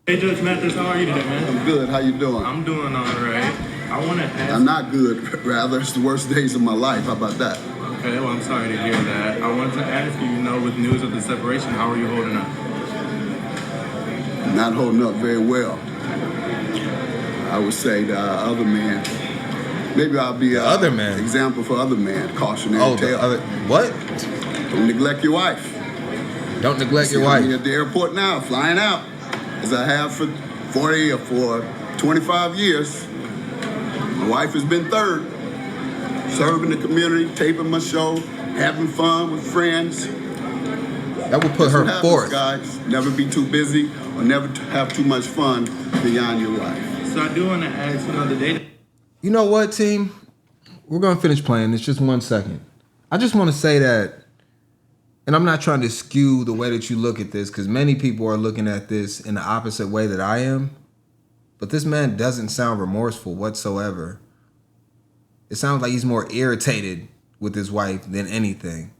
Hey, Judge Mathis, how are you today, man? I'm good. How you doing? I'm doing all right. I want to ask. I'm not good. Rather, it's the worst days of my life. How about that? Okay, well, I'm sorry to hear that. I wanted to ask you, with news of the separation, how are you holding up? Not holding up very well. I would say the other man. Maybe I'll be The other man. Example for other man. Cautionary Oh, tale. the other what? Don't neglect your wife. Don't neglect your I'm wife. at the airport now, flying out, as I have for 40 or for 25 years. My wife has been third, serving the community, taping my show, having fun with friends. That would put her Happens, fourth. guys. Never be too busy or never have too much fun beyond your wife. So I do want to ask, the data. You know what, team? We're gonna finish playing. It's just 1 second. I just want to say that, and I'm not trying to skew the way that you look at this, because many people are looking at this in the opposite way that I am. But this man doesn't sound remorseful whatsoever. It sounds like he's more irritated with his wife than anything.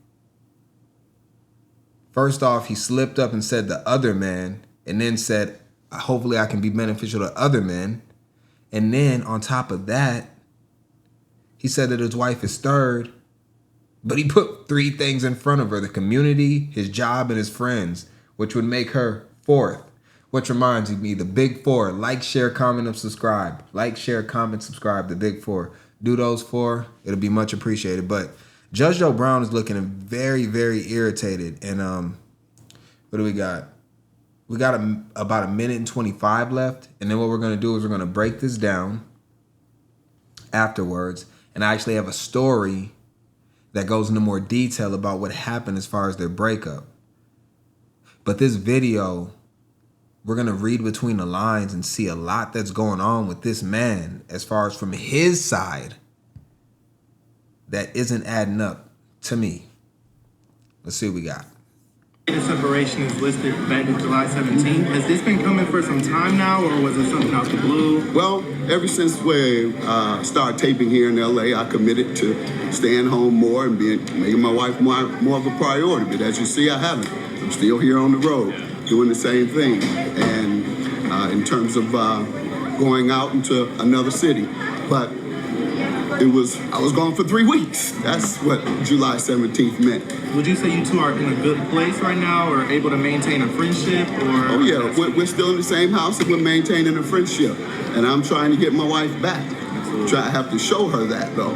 First off, he slipped up and said the other man, and then said, hopefully I can be beneficial to other men. And then on top of that, he said that his wife is third, but he put 3 things in front of her: the community, his job, and his friends, which would make her fourth. Which reminds me, the big 4: like, share, comment, and subscribe. Like, share, comment, subscribe, the big 4. Do those 4, it'll be much appreciated. But Judge Joe Brown is looking very, very irritated. And what do we got? We got about 1:25 left. And then what we're going to do is we're going to break this down afterwards. And I actually have a story that goes into more detail about what happened as far as their breakup. But this video, we're going to read between the lines and see a lot that's going on with this man as far as from his side that isn't adding up to me. Let's see what we got. The separation is listed back in July 17th. Has this been coming for some time now, or was it something out the blue? Well, ever since we started taping here in LA, I committed to staying home more and making my wife more of a priority. But as you see, I haven't. I'm still here on the road doing the same thing. And in terms of going out into another city. But I was gone for 3 weeks. That's what July 17th meant. Would you say you two are in a good place right now, or able to maintain a friendship? Or oh yeah, we're still in the same house and we're maintaining a friendship. And I'm trying to get my wife back. I have to show her that though.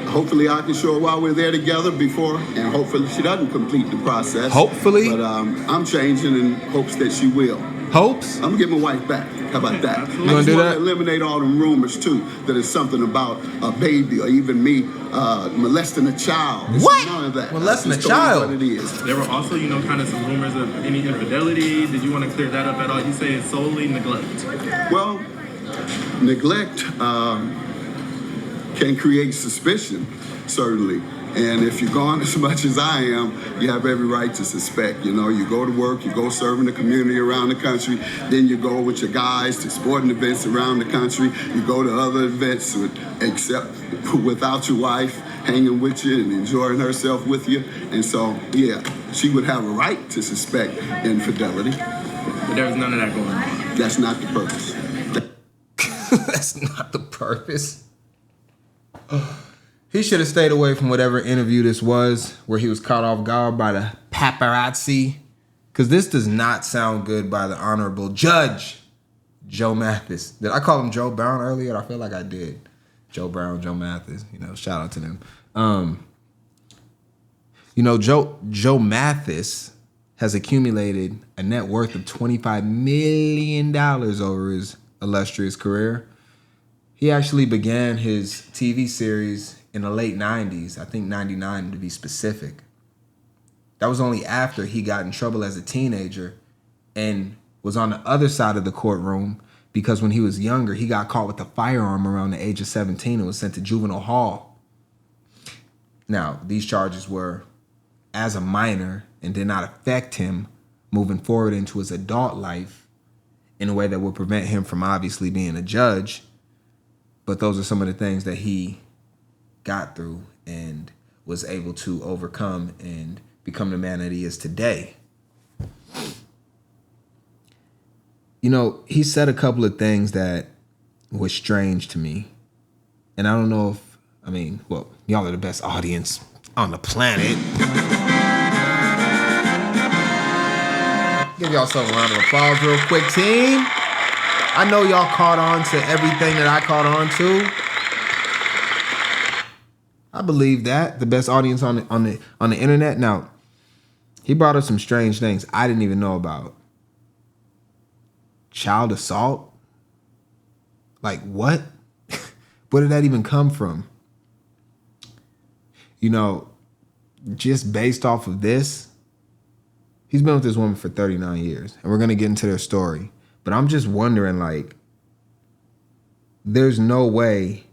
Hopefully I can show her while we're there together before, and hopefully she doesn't complete the process. Hopefully? But I'm changing in hopes that she will. Hopes? I'm gonna get my wife back. How about that? Absolutely. You I gonna just do want that? to eliminate all them rumors too, that it's something about a baby or even me molesting a child. It's What? None of that. Molesting I a just told you child? What it is. There were also, kind of some rumors of any infidelity. Did you want to clear that up at all? You say it's solely neglect. Well, neglect can create suspicion, certainly. And if you're gone as much as I am, you have every right to suspect. You go to work, you go serve in the community around the country, then you go with your guys to sporting events around the country, you go to other events except without your wife hanging with you and enjoying herself with you. And so, yeah, she would have a right to suspect infidelity. But there was none of that going on. That's not the purpose. That's not the purpose. He should have stayed away from whatever interview this was where he was caught off guard by the paparazzi. Because this does not sound good by the Honorable Judge Joe Mathis. Did I call him Joe Brown earlier? I feel like I did. Joe Brown, Joe Mathis. Shout out to them. Joe Mathis has accumulated a net worth of $25 million over his illustrious career. He actually began his TV series in the late 90s, I think 99 to be specific. That was only after he got in trouble as a teenager and was on the other side of the courtroom because when he was younger, he got caught with a firearm around the age of 17 and was sent to juvenile hall. Now, these charges were as a minor and did not affect him moving forward into his adult life in a way that would prevent him from obviously being a judge. But those are some of the things that he got through and was able to overcome and become the man that he is today. he said a couple of things that was strange to me. And I don't know if, y'all are the best audience on the planet. Give y'all some round of applause real quick, team. I know y'all caught on to everything that I caught on to. I believe that. The best audience on the internet. Now, he brought up some strange things I didn't even know about. Child assault? Like what? Where did that even come from? Just based off of this, he's been with this woman for 39 years, and we're going to get into their story. But I'm just wondering, like, there's no way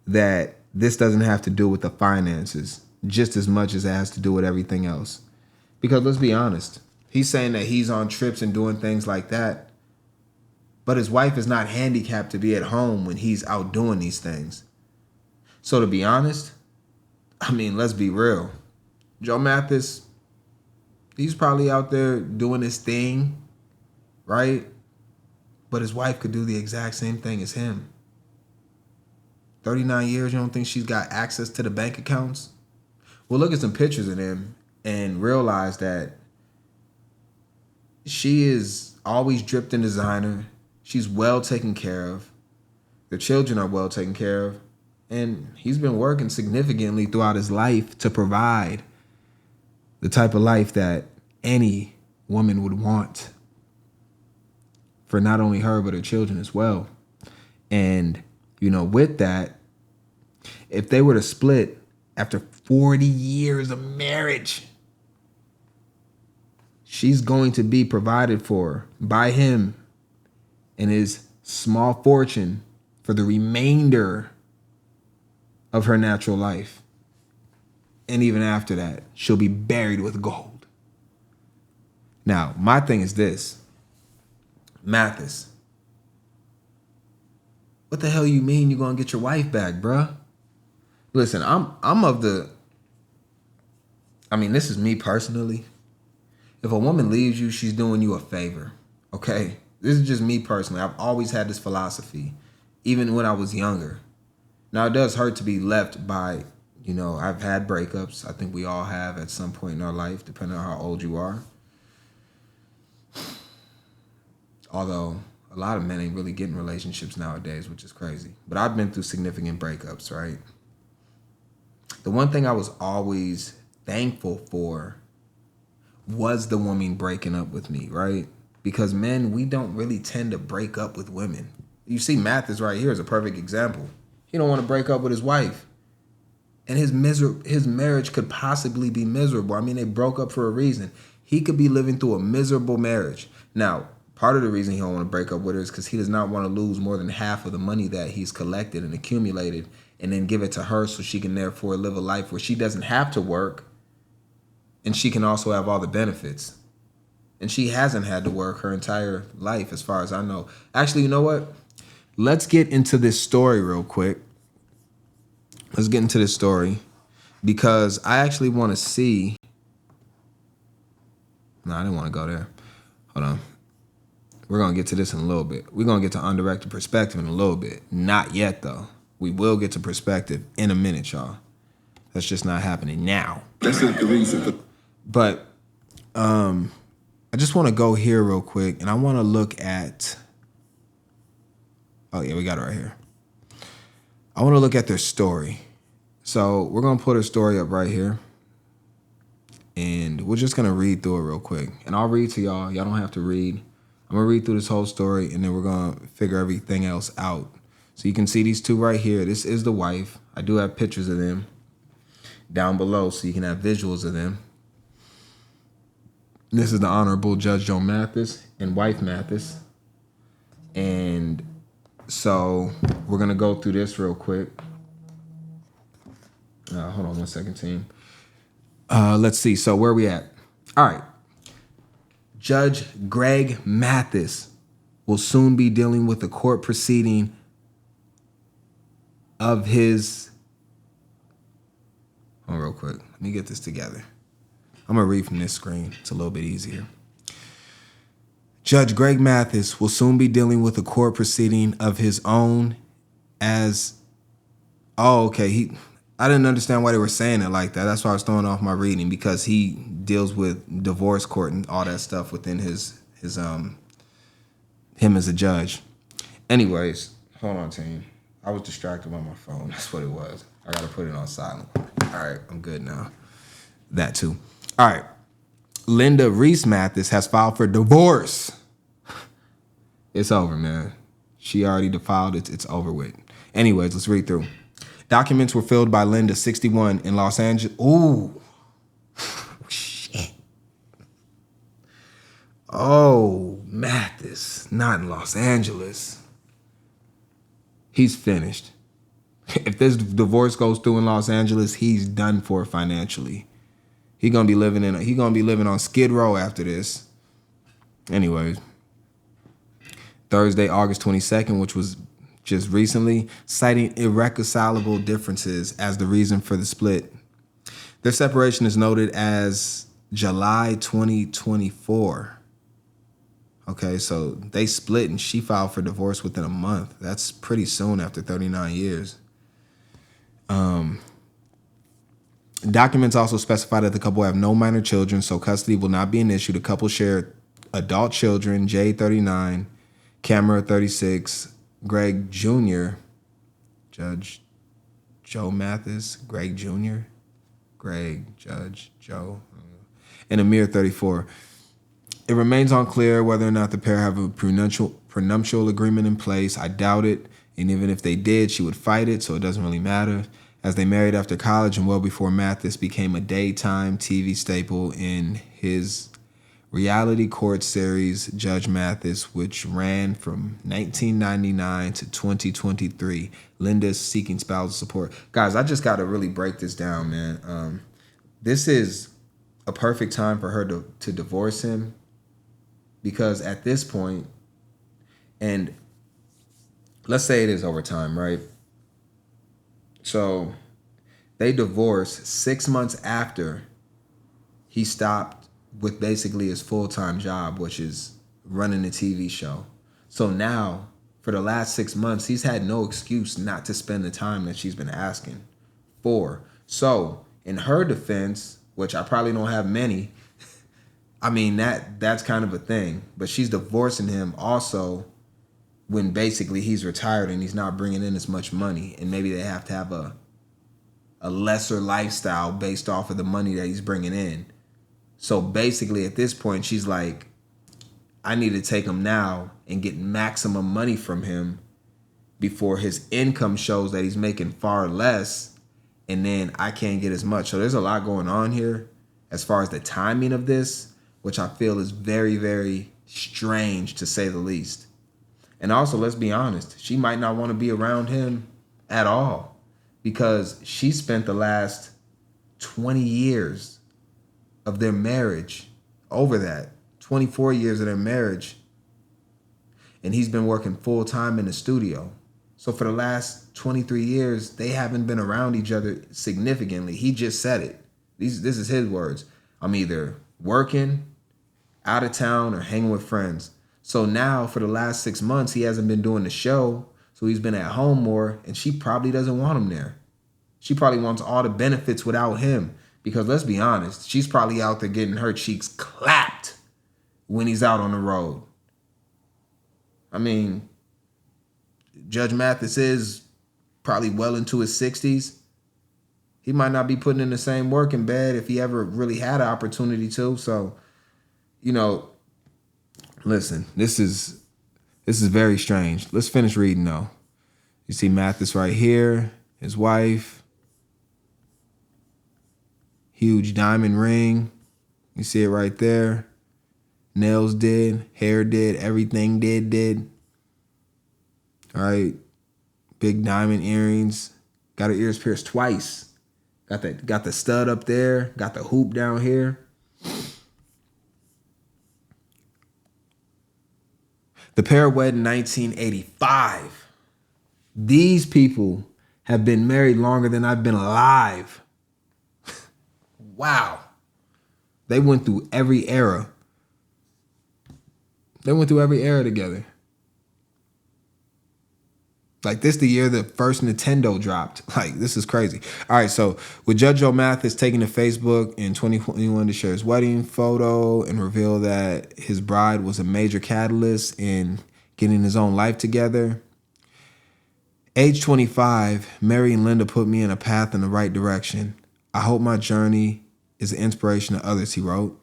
that this doesn't have to do with the finances just as much as it has to do with everything else. Because let's be honest, he's saying that he's on trips and doing things like that, but his wife is not handicapped to be at home when he's out doing these things. So to be honest, let's be real. Joe Mathis, he's probably out there doing his thing, right? But his wife could do the exact same thing as him. 39 years, you don't think she's got access to the bank accounts? Well, look at some pictures of them and realize that she is always dripped in designer. She's well taken care of. Their children are well taken care of. And he's been working significantly throughout his life to provide the type of life that any woman would want for not only her, but her children as well. And, with that, if they were to split after 40 years of marriage, she's going to be provided for by him and his small fortune for the remainder of her natural life. And even after that, she'll be buried with gold. Now, my thing is this. Mathis, what the hell you mean you're going to get your wife back, bruh? Listen, this is me personally. If a woman leaves you, she's doing you a favor, okay? This is just me personally. I've always had this philosophy, even when I was younger. Now, it does hurt to be left by, I've had breakups. I think we all have at some point in our life, depending on how old you are. Although a lot of men ain't really getting relationships nowadays, which is crazy. But I've been through significant breakups, right? The one thing I was always thankful for was the woman breaking up with me, right? Because men, we don't really tend to break up with women. You see Mathis right here is a perfect example. He don't want to break up with his wife. And his marriage could possibly be miserable. They broke up for a reason. He could be living through a miserable marriage. Now, part of the reason he don't want to break up with her is because he does not want to lose more than half of the money that he's collected and accumulated and then give it to her so she can therefore live a life where she doesn't have to work and she can also have all the benefits. And she hasn't had to work her entire life as far as I know. Actually, you know what? Let's get into this story real quick. Let's get into this story because I actually want to see. No, I didn't want to go there. Hold on. We're going to get to this in a little bit. We're going to get to undirected perspective in a little bit. Not yet, though. We will get to perspective in a minute, y'all. That's just not happening now. That's not the reason. But I just want to go here real quick, and I want to look at... Oh, yeah, we got it right here. I want to look at their story. So we're going to put her story up right here. And we're just going to read through it real quick. And I'll read to y'all. Y'all don't have to read. I'm going to read through this whole story, and then we're going to figure everything else out. So you can see these two right here. This is the wife. I do have pictures of them down below, so you can have visuals of them. This is the Honorable Judge Joe Mathis and wife Mathis. And so we're going to go through this real quick. Hold on one second, team. Let's see. So where are we at? All right. Judge Greg Mathis will soon be dealing with the court proceeding of his... Hold on real quick. Let me get this together. I'm going to read from this screen. It's a little bit easier. Judge Greg Mathis will soon be dealing with a court proceeding of his own as, oh, okay. I didn't understand why they were saying it like that. That's why I was throwing off my reading, because he deals with divorce court and all that stuff within his him as a judge. Anyways, hold on, team. I was distracted by my phone. That's what it was. I got to put it on silent. All right, I'm good now. That too. All right. Linda Reese Mathis has filed for divorce. It's over, man. She already filed it. It's over with. Anyways, let's read through. Documents were filled by Linda, 61, in Los Angeles. Ooh. Shit. Oh, Mathis, not in Los Angeles. He's finished. If this divorce goes through in Los Angeles, he's done for financially. He gonna be living on Skid Row after this. Anyways, Thursday, August 22nd, which was just recently, citing irreconcilable differences as the reason for the split. Their separation is noted as July 2024. Okay, so they split and she filed for divorce within a month. That's pretty soon after 39 years. Documents also specify that the couple have no minor children, so custody will not be an issue. The couple share adult children, Jay 39, Camera 36, Greg Jr., Judge Joe Mathis, Greg Jr., Greg, Judge Joe, and Amir 34. It remains unclear whether or not the pair have a prenuptial agreement in place. I doubt it, and even if they did, she would fight it, so it doesn't really matter, as they married after college and well before Mathis became a daytime TV staple in his reality court series, Judge Mathis, which ran from 1999 to 2023. Linda's seeking spousal support. Guys, I just got to really break this down, man. This is a perfect time for her to divorce him, because at this point, and let's say it is over time, right? So they divorced 6 months after he stopped with basically his full-time job, which is running a TV show. So now, for the last 6 months, he's had no excuse not to spend the time that she's been asking for. So, in her defense, which I probably don't have many, I mean, that's kind of a thing. But she's divorcing him also when basically he's retired and he's not bringing in as much money. And maybe they have to have a lesser lifestyle based off of the money that he's bringing in. So basically at this point, she's like, I need to take him now and get maximum money from him before his income shows that he's making far less, and then I can't get as much. So there's a lot going on here as far as the timing of this, which I feel is very, very strange to say the least. And also, let's be honest, she might not want to be around him at all, because she spent the last 20 years of their marriage, over that, 24 years of their marriage, and he's been working full time in the studio. So for the last 23 years, they haven't been around each other significantly. He just said it. This is his words. I'm either working, out of town, or hanging with friends. So now for the last 6 months, he hasn't been doing the show. So he's been at home more, and she probably doesn't want him there. She probably wants all the benefits without him, because let's be honest, she's probably out there getting her cheeks clapped when he's out on the road. I mean, Judge Mathis is probably well into his 60s. He might not be putting in the same work in bed if he ever really had an opportunity to. So, you know, listen, this is very strange. Let's finish reading though. You see Mathis right here, his wife, huge diamond ring. You see it right there. Nails did, hair did, everything did. All right, big diamond earrings. Got her ears pierced twice. Got the stud up there. Got the hoop down here. The pair wed in 1985. These people have been married longer than I've been alive. Wow. They went through every era. They went through every era together. Like, this the year the first Nintendo dropped. Like, this is crazy. All right, so with Judge Joe Mathis taking to Facebook in 2021 to share his wedding photo and reveal that his bride was a major catalyst in getting his own life together. Age 25, Mary and Linda put me in a path in the right direction. I hope my journey is an inspiration to others, he wrote.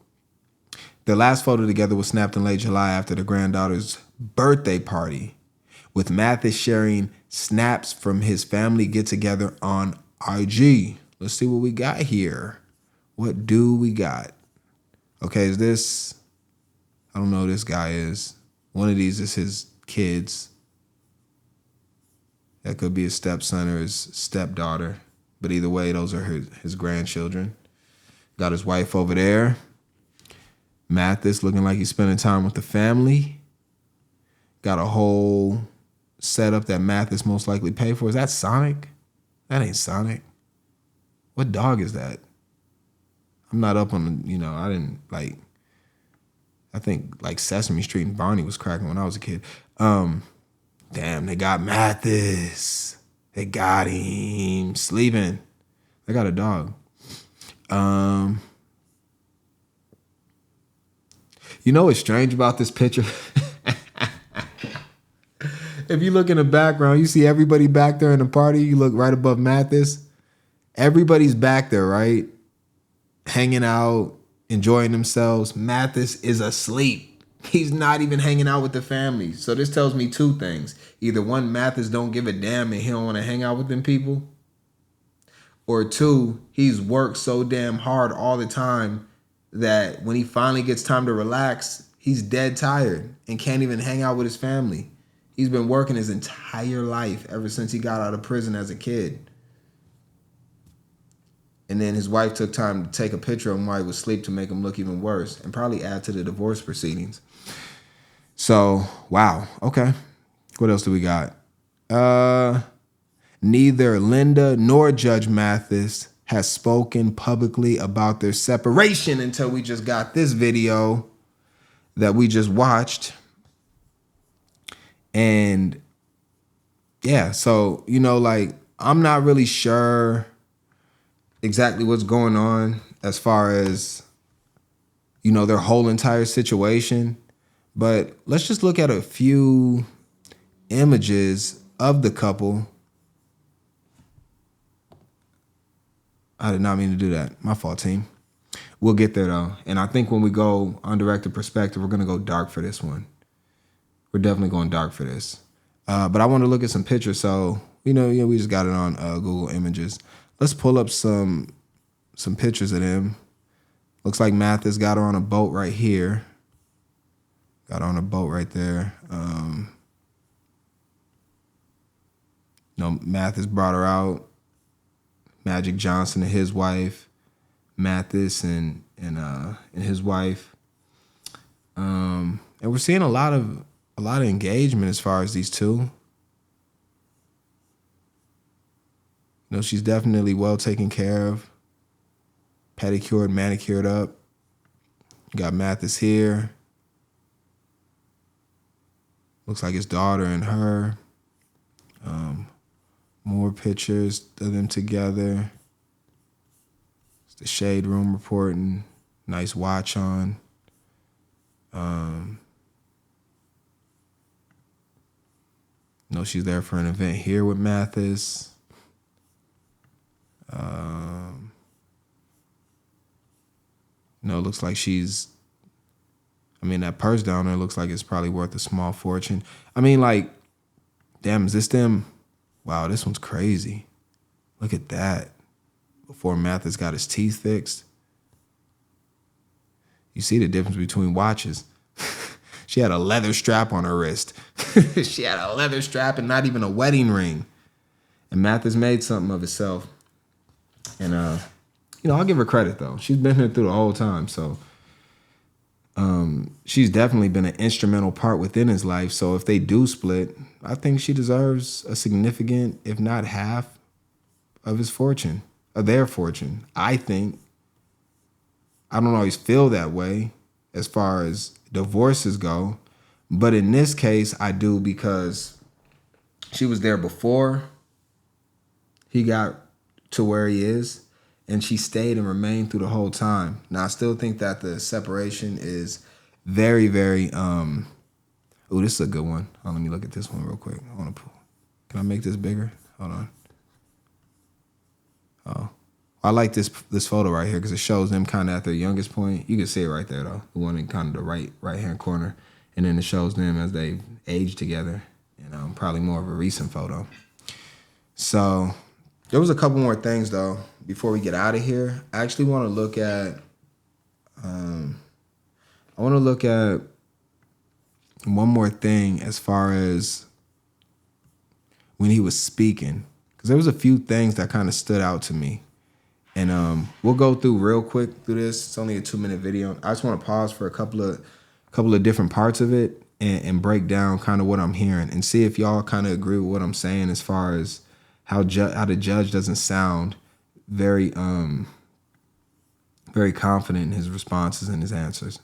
Their last photo together was snapped in late July after the granddaughter's birthday party, with Mathis sharing snaps from his family get-together on IG. Let's see what we got here. What do we got? Okay, is this... I don't know who this guy is. One of these is his kids. That could be his stepson or his stepdaughter. But either way, those are his grandchildren. Got his wife over there. Mathis looking like he's spending time with the family. Got a whole setup that Mathis most likely paid for. Is that Sonic? That ain't Sonic. What dog is that? I'm not up on the, I didn't like, I think like Sesame Street and Barney was cracking when I was a kid. Damn, they got Mathis. They got him sleeping. They got a dog. You know what's strange about this picture? If you look in the background, you see everybody back there in the party. You look right above Mathis. Everybody's back there, right? Hanging out, enjoying themselves. Mathis is asleep. He's not even hanging out with the family. So this tells me two things. Either one, Mathis don't give a damn and he don't want to hang out with them people. Or two, he's worked so damn hard all the time that when he finally gets time to relax, he's dead tired and can't even hang out with his family. He's been working his entire life ever since he got out of prison as a kid. And then his wife took time to take a picture of him while he was asleep to make him look even worse and probably add to the divorce proceedings. So, wow. Okay. What else do we got? Neither Linda nor Judge Mathis has spoken publicly about their separation until we just got this video that we just watched. And yeah, so, like, I'm not really sure exactly what's going on as far as, their whole entire situation. But let's just look at a few images of the couple. I did not mean to do that. My fault, team. We'll get there, though. And I think when we go undirected perspective, we're going to go dark for this one. We're definitely going dark for this. But I want to look at some pictures. So, we just got it on Google Images. Let's pull up some pictures of them. Looks like Mathis got her on a boat right here. Got her on a boat right there. Mathis brought her out. Magic Johnson and his wife. Mathis and his wife. And we're seeing a lot of engagement as far as these two. She's definitely well taken care of. Pedicured, manicured up. You got Mathis here. Looks like his daughter and her. More pictures of them together. It's the Shade Room reporting. Nice watch on. She's there for an event here with Mathis. Looks like that purse down there looks like it's probably worth a small fortune. Damn, is this them? Wow, this one's crazy. Look at that. Before Mathis got his teeth fixed. You see the difference between watches. She had a leather strap on her wrist. She had a leather strap and not even a wedding ring. And Mathis made something of himself. And, I'll give her credit, though. She's been here through the whole time. So she's definitely been an instrumental part within his life. So if they do split, I think she deserves a significant, if not half, of his fortune, of their fortune. I think. I don't always feel that way as far as divorces go, But in this case, I do because she was there before he got to where he is, and she stayed and remained through the whole time. Now, I still think that the separation is very, very, oh, this is a good one. Oh, let me look at this one real quick. I want to pull. Can I make this bigger? Hold on. Oh, I like this photo right here because it shows them kind of at their youngest point. You can see it right there, though. The one in kind of the right-hand corner. And then it shows them as they age together. Probably more of a recent photo. So there was a couple more things, though, before we get out of here. I actually want to look at, one more thing as far as when he was speaking, because there was a few things that kind of stood out to me. And we'll go through real quick through this. It's only a 2-minute video. I just want to pause for a couple of different parts of it and break down kind of what I'm hearing and see if y'all kind of agree with what I'm saying as far as how the judge doesn't sound very very confident in his responses and his answers.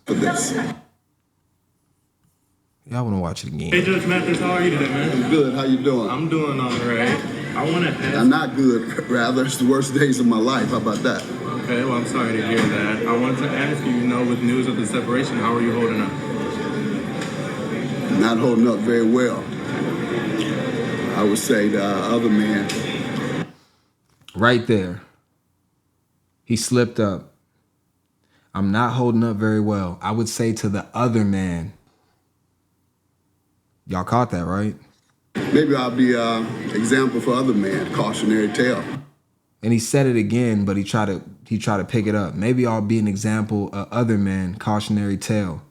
Y'all want to watch it again. Hey, Judge Mathis, how are you today, man? I'm good. How you doing? I'm doing all right. I want to ask... I'm not good. Rather, it's the worst days of my life. How about that? Okay, well, I'm sorry to hear that. I wanted to ask you, with news of the separation, how are you holding up? Not holding up very well. I would say the other man. Right there. He slipped up. I'm not holding up very well. I would say to the other man. Y'all caught that, right? Maybe I'll be an example for other men, cautionary tale. And he said it again, but he tried to pick it up. Maybe I'll be an example of other men, cautionary tale.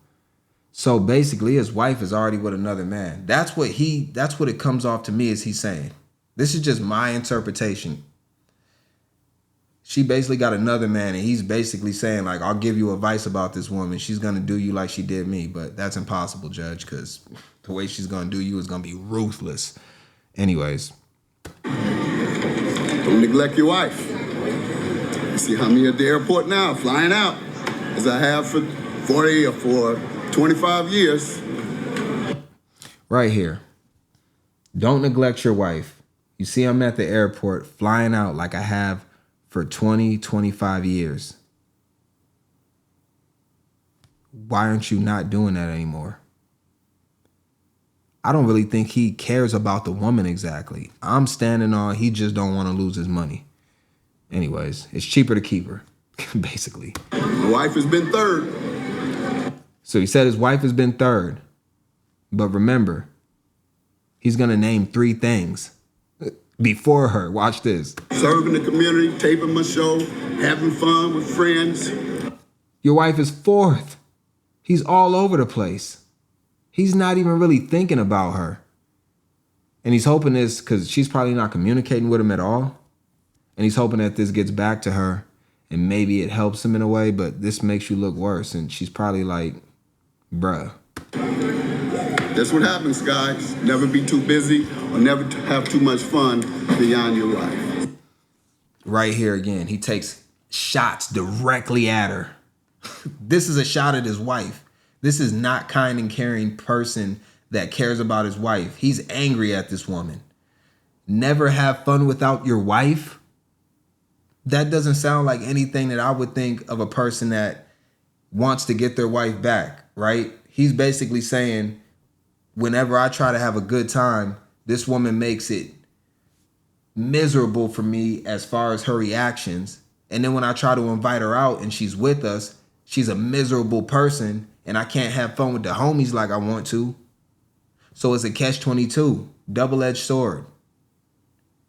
So basically his wife is already with another man. That's what it comes off to me as he's saying. This is just my interpretation. She basically got another man, and he's basically saying, like, I'll give you advice about this woman. She's going to do you like she did me. But that's impossible, Judge, because the way she's going to do you is going to be ruthless. Anyways. Don't neglect your wife. You see how many at the airport now, flying out, as I have for 40 or for 25 years. Right here. Don't neglect your wife. You see I'm at the airport flying out like I have for 20, 25 years. Why aren't you not doing that anymore? I don't really think he cares about the woman exactly. I'm standing on he just don't want to lose his money. Anyways, it's cheaper to keep her, basically. My wife has been third. So he said his wife has been third. But remember, he's going to name 3 things before her. Watch this. Serving the community, taping my show, having fun with friends. Your wife is 4th. He's all over the place. He's not even really thinking about her. And he's hoping this, because she's probably not communicating with him at all. And he's hoping that this gets back to her and maybe it helps him in a way, but this makes you look worse. And she's probably like, bruh. That's what happens, guys. Never be too busy or never have too much fun beyond your wife. Right here again, he takes shots directly at her. This is a shot at his wife. This is not kind and caring person that cares about his wife. He's angry at this woman. Never have fun without your wife? That doesn't sound like anything that I would think of a person that wants to get their wife back, right? He's basically saying, whenever I try to have a good time, this woman makes it miserable for me as far as her reactions. And then when I try to invite her out and she's with us, she's a miserable person and I can't have fun with the homies like I want to. So it's a catch-22, double-edged sword.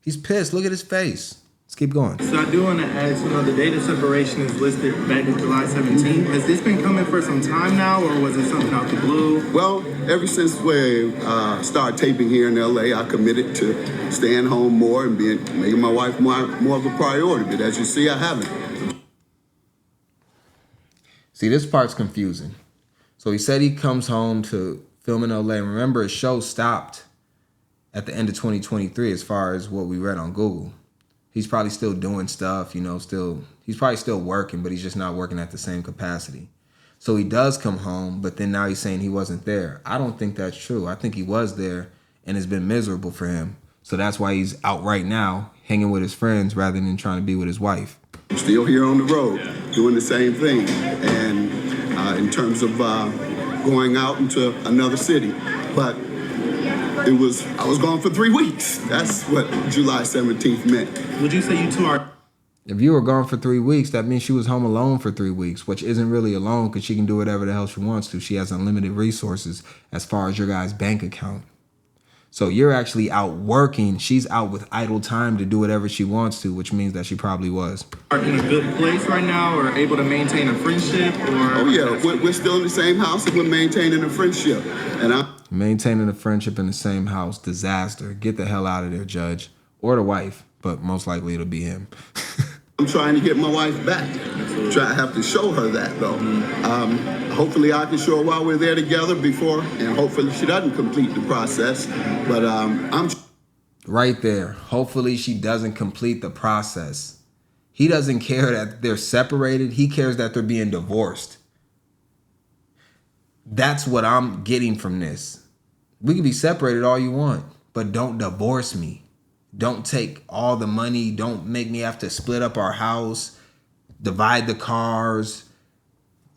He's pissed. Look at his face. Let's keep going. So I do want to ask, the date of separation is listed back in July 17th. Has this been coming for some time now, or was it something out the blue? Well, ever since we started taping here in LA, I committed to staying home more and making my wife more of a priority. But as you see, I haven't. See, this part's confusing. So he said he comes home to film in LA. Remember, his show stopped at the end of 2023 as far as what we read on Google. He's probably still doing stuff, he's probably still working, but he's just not working at the same capacity. So he does come home, but then now he's saying he wasn't there. I don't think that's true. I think he was there and it's been miserable for him. So that's why he's out right now hanging with his friends rather than trying to be with his wife. I'm still here on the road doing the same thing. And in terms of going out into another city. But I was gone for 3 weeks. That's what July 17th meant. Would you say you two are... If you were gone for 3 weeks, that means she was home alone for 3 weeks, which isn't really alone because she can do whatever the hell she wants to. She has unlimited resources as far as your guy's bank account. So you're actually out working. She's out with idle time to do whatever she wants to, which means that she probably was. Are in a good place right now or able to maintain a friendship? Or Oh, yeah, we're still in the same house and we're maintaining a friendship. And Maintaining a friendship in the same house, disaster. Get the hell out of there, Judge. Or the wife, but most likely it'll be him. I'm trying to get my wife back. I have to show her that, though. Hopefully I can show her while we're there together before, and hopefully she doesn't complete the process. But I'm... Right there. Hopefully she doesn't complete the process. He doesn't care that they're separated. He cares that they're being divorced. That's what I'm getting from this. We can be separated all you want, but don't divorce me. Don't take all the money. Don't make me have to split up our house, divide the cars,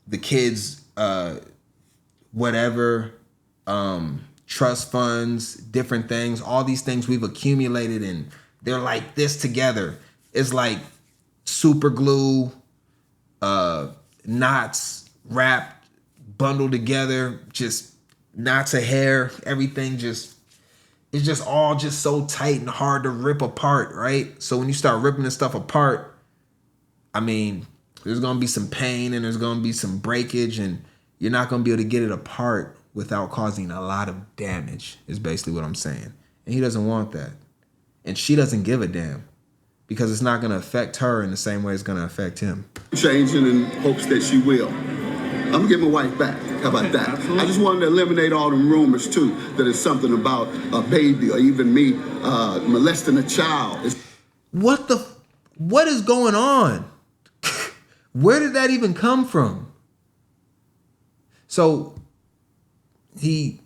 the kids, whatever, trust funds, different things. All these things we've accumulated and they're like this together. It's like super glue, knots wrapped, bundled together, just knots of hair, everything just... It's just all just so tight and hard to rip apart, right? So when you start ripping this stuff apart, I mean, there's going to be some pain and there's going to be some breakage and you're not going to be able to get it apart without causing a lot of damage, is basically what I'm saying. And he doesn't want that. And she doesn't give a damn because it's not going to affect her in the same way it's going to affect him. Changing in hopes that she will. I'm going to get my wife back. How about that? Absolutely. I just wanted to eliminate all the rumors, too, that it's something about a baby or even me molesting a child. What is going on? Where did that even come from? So he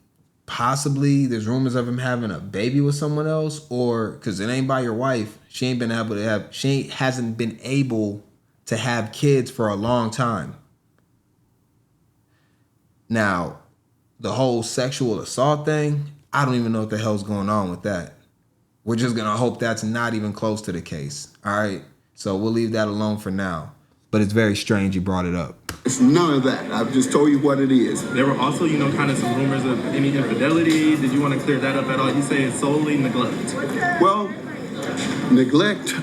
possibly, there's rumors of him having a baby with someone else, or because it ain't by your wife, she hasn't been able to have kids for a long time. Now, the whole sexual assault thing, I don't even know what the hell's going on with that. We're just going to hope that's not even close to the case. All right? So we'll leave that alone for now. But it's very strange you brought it up. It's none of that. I've just told you what it is. There were also, kind of some rumors of any infidelity. Did you want to clear that up at all? You say it's solely neglect. Well, neglect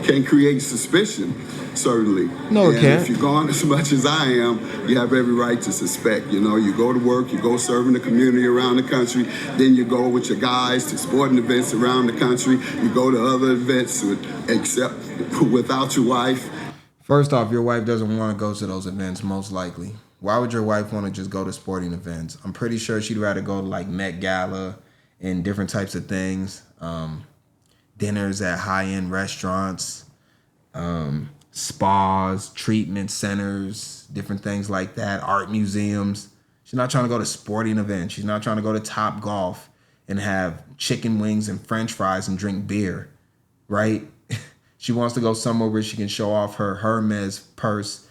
can create suspicion. Certainly. No, it and can't. If you're gone as much as I am, you have every right to suspect. You go to work, you go serve in the community around the country, then you go with your guys to sporting events around the country, you go to other events except without your wife. First off, your wife doesn't want to go to those events, most likely. Why would your wife want to just go to sporting events? I'm pretty sure she'd rather go to like Met Gala and different types of things, dinners at high-end restaurants, spas, treatment centers, different things like that, art museums. She's not trying to go to sporting events. She's not trying to go to Top Golf and have chicken wings and French fries and drink beer, right? She wants to go somewhere where she can show off her Hermes purse,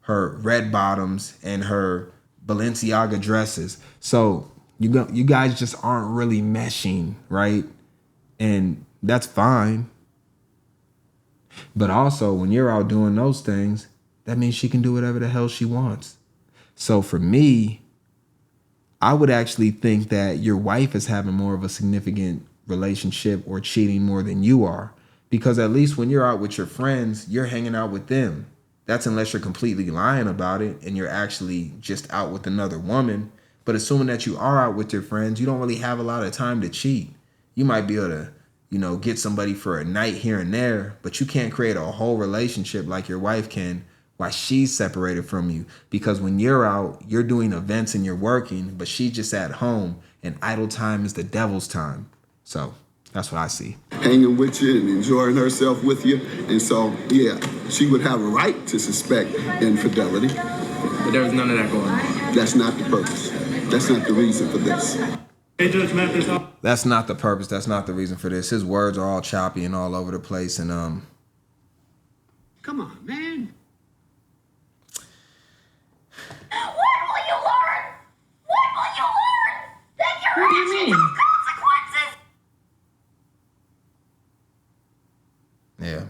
her red bottoms, and her Balenciaga dresses. So you guys just aren't really meshing, right? And that's fine. But also, when you're out doing those things, that means she can do whatever the hell she wants. So for me, I would actually think that your wife is having more of a significant relationship or cheating more than you are. Because at least when you're out with your friends, you're hanging out with them. That's unless you're completely lying about it and you're actually just out with another woman. But assuming that you are out with your friends, you don't really have a lot of time to cheat. You might be able to get somebody for a night here and there, but you can't create a whole relationship like your wife can while she's separated from you. Because when you're out, you're doing events and you're working, but she's just at home and idle time is the devil's time. So That's what I see. Hanging with you and enjoying herself with you. And so, yeah, she would have a right to suspect infidelity. But there was none of that going on. That's not the purpose. That's not the reason for this. Hey, Judge Mathis. That's not the purpose. That's not the reason for this. His words are all choppy and all over the place. And Come on, man. When will you learn? When will you learn that your What do you actions mean? have consequences? yeah.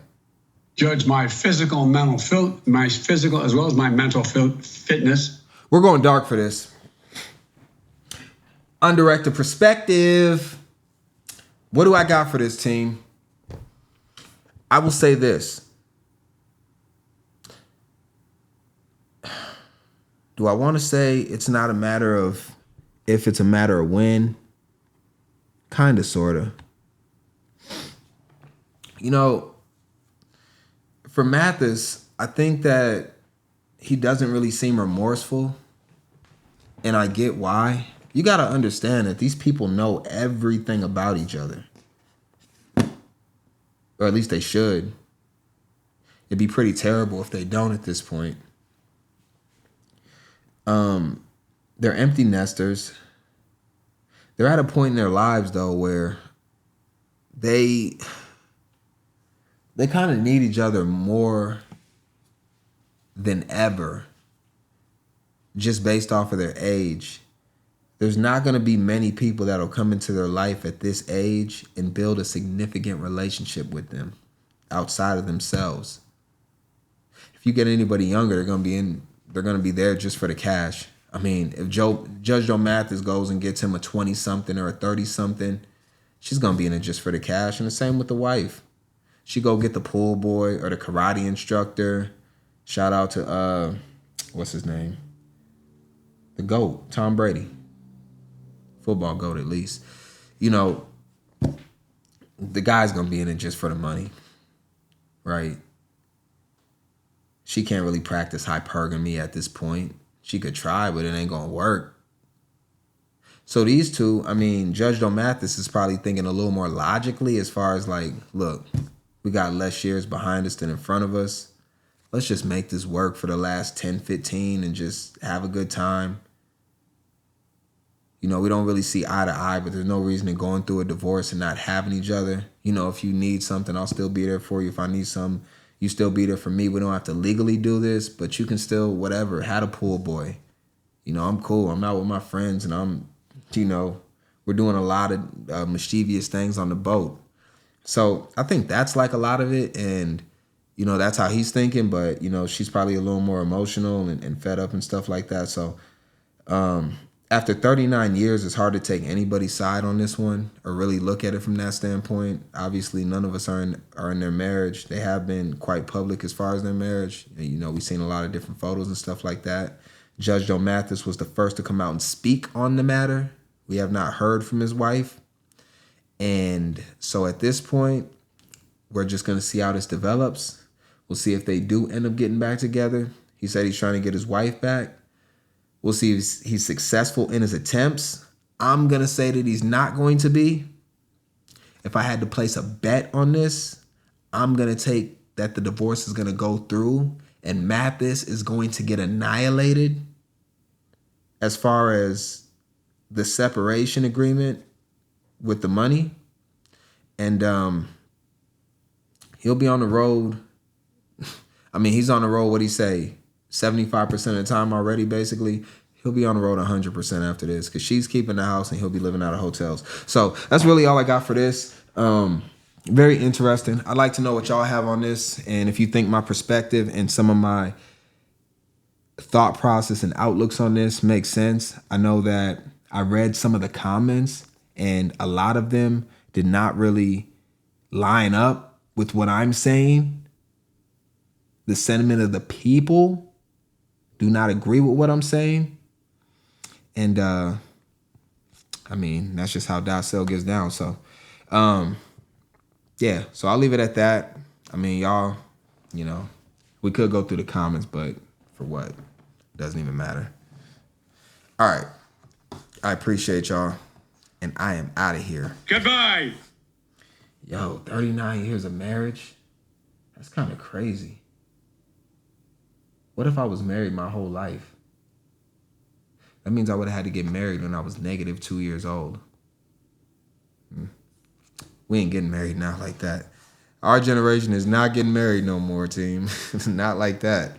Judge my physical and mental my physical as well as my mental fitness. We're going dark for this. Undirected perspective. What do I got for this team? I will say this. Do I want to say it's not a matter of if, it's a matter of when? Kind of, sort of. You know, for Mathis, I think that he doesn't really seem remorseful. And I get why. You got to understand that these people know everything about each other. Or at least they should. It'd be pretty terrible if they don't at this point. They're empty nesters. They're at a point in their lives, though, where they kind of need each other more than ever, just based off of their age. There's not going to be many people that'll come into their life at this age and build a significant relationship with them outside of themselves. If you get anybody younger, they're going to be there just for the cash. I mean, if Judge Joe Mathis goes and gets him a 20-something or a 30-something, she's going to be in it just for the cash. And the same with the wife. She go get the pool boy or the karate instructor. Shout out to, what's his name? The GOAT, Tom Brady. Football GOAT, at least. You know, the guy's going to be in it just for the money, right? She can't really practice hypergamy at this point. She could try, but it ain't going to work. So these two, I mean, Judge Joe Mathis is probably thinking a little more logically as far as like, look, we got less years behind us than in front of us. Let's just make this work for the last 10, 15 and just have a good time. You know, we don't really see eye to eye, but there's no reason in going through a divorce and not having each other. You know, if you need something, I'll still be there for you. If I need something, you still be there for me. We don't have to legally do this, but you can still, whatever, have a pool boy. You know, I'm cool. I'm out with my friends and I'm, you know, we're doing a lot of mischievous things on the boat. So I think that's like a lot of it. And, you know, that's how he's thinking. But, you know, she's probably a little more emotional and fed up and stuff like that. So after 39 years, it's hard to take anybody's side on this one or really look at it from that standpoint. Obviously, none of us are in their marriage. They have been quite public as far as their marriage. You know, we've seen a lot of different photos and stuff like that. Judge Joe Mathis was the first to come out and speak on the matter. We have not heard from his wife. And so at this point, we're just going to see how this develops. We'll see if they do end up getting back together. He said he's trying to get his wife back. We'll see if he's successful in his attempts. I'm going to say that he's not going to be. If I had to place a bet on this, I'm going to take that the divorce is going to go through and Mathis is going to get annihilated as far as the separation agreement with the money. And he'll be on the road. I mean, he's on the road, what'd he say? 75% of the time already, basically. He'll be on the road 100% after this because she's keeping the house and he'll be living out of hotels. So that's really all I got for this. Very interesting. I'd like to know what y'all have on this. And if you think my perspective and some of my thought process and outlooks on this makes sense. I know that I read some of the comments and a lot of them did not really line up with what I'm saying. The sentiment of the people do not agree with what I'm saying. And I mean, that's just how dotsale gets down. So yeah, so I'll leave it at that. I mean, y'all, you know, we could go through the comments, but for what? Doesn't even matter. All right. I appreciate y'all. And I am out of here. Goodbye. Yo, 39 years of marriage? That's kind of crazy. What if I was married my whole life? That means I would have had to get married when I was negative 2 years old. We ain't getting married now like that. Our generation is not getting married no more, team. Not like that.